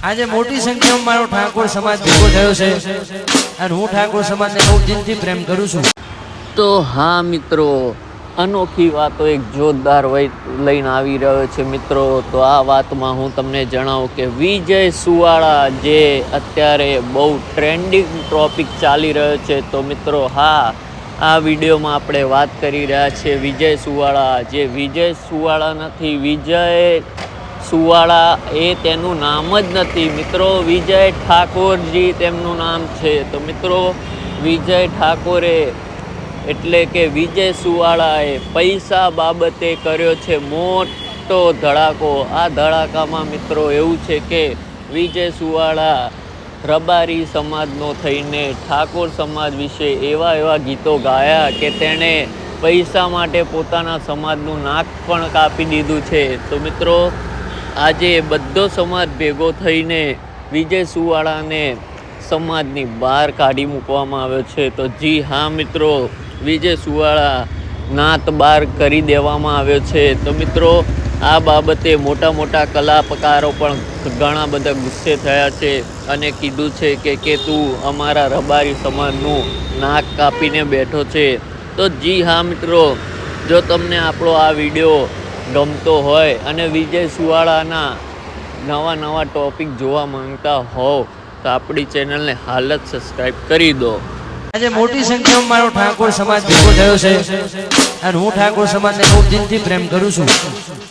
આજે મોટી સંખ્યામાં મારો ઠાકોર સમાજ ભેગો થયો છે અને હું ઠાકોર સમાજને બહુ દિલથી પ્રેમ કરું છું। તો હા મિત્રો, અનોખી વાતો એક જોરદાર લઈને આવી રહ્યો છે મિત્રો। તો આ વાતમાં હું તમને જણાવું કે વિજય સુવાળા જે અત્યારે બહુ ટ્રેન્ડિંગ ટોપિક ચાલી રહ્યો છે। તો મિત્રો હા, આ વિડીયોમાં આપણે વાત કરી રહ્યા છીએ વિજય સુવાળા। જે વિજય સુવાળા નથી, વિજય સુવાળા એ તેનું નામ જ નથી મિત્રો, વિજય ઠાકોરજી તેમનું નામ છે। તો મિત્રો વિજય ઠાકોરે એટલે કે વિજય સુવાળાએ પૈસા બાબતે કર્યો છે મોટો ધડાકો। આ ધડાકામાં મિત્રો એવું છે કે વિજય સુવાળા રબારી સમાજનો થઈને ઠાકોર સમાજ વિશે એવા ગીતો ગાયા કે તેણે પૈસા માટે પોતાના સમાજનું નાક પણ કાપી દીધું છે। તો મિત્રો આજે બધો સમાજ ભેગો થઈને વિજય સુવાળાને સમાજની બહાર કાઢી મૂકવામાં આવ્યો છે। તો જી હા મિત્રો, વિજય સુવાળા નાત બહાર કરી દેવામાં આવ્યો છે। તો મિત્રો આ બાબતે મોટા કલાકારો પણ ઘણા બધા ગુસ્સે થયા છે અને કીધું છે કે તું અમારા રબારી સમાજનું નાક કાપીને બેઠો છે। તો જી હા મિત્રો, જો તમને આપણો આ વિડીયો ગમતો હોય અને વિજય સુવાળાના નવા ટોપિક જોવા માંગતા હોવ તો આપણી ચેનલને હાલ જ સબસ્ક્રાઈબ કરી દો। આજે મોટી સંખ્યામાં મારો ઠાકોર સમાજ ભેગો થયો છે અને હું ઠાકોર સમાજને બહુ દિલથી પ્રેમ કરું છું।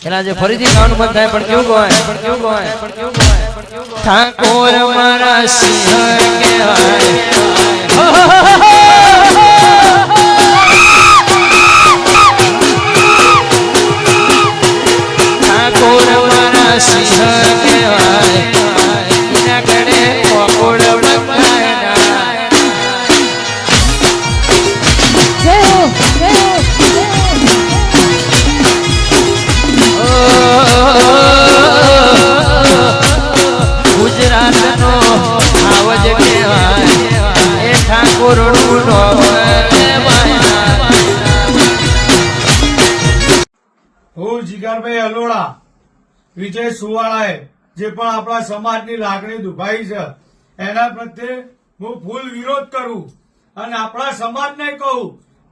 એના જે ફરીથી ગાવાનું મન થાય પણ કેવું ગવાય ઠાકોર મારા સિંહ કહેવાય, ઠાકોર મારા સિંહ કહેવાય, એના કડે કોકોડ ગુજરાતનો આવજ કહેવાય, એ ઠાકોરનું નામ હું જીગરભાઈ અલોડા, વિજય સુવાળાએ જે પણ આપણા સમાજની લાગણી દુભાઈ છે એના પ્રત્યે હું ફૂલ વિરોધ કરું અને આપણા સમાજને કહું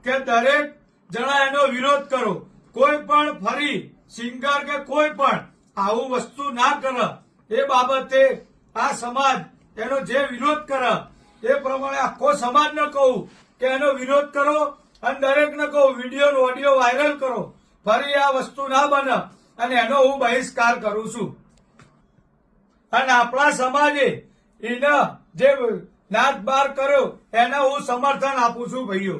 કે દરેક જણા એનો વિરોધ કરો। કોઈ પણ ફરી સિંગર કે કોઈ પણ આવું વસ્તુ ના કરે એ બાબતે આ સમાજ એનો જે વિરોધ કરે એ પ્રમાણે આખો સમાજને કહું કે એનો વિરોધ કરો અને દરેકને કહું વિડીયો ઓડિયો વાયરલ કરો। ફરી આ વસ્તુ ના બને અને એનો હું બહિષ્કાર કરું છું અને આપણા સમાજે એને જે નાચ બાર કર્યો એને હું સમર્થન આપું છું ભાઈઓ।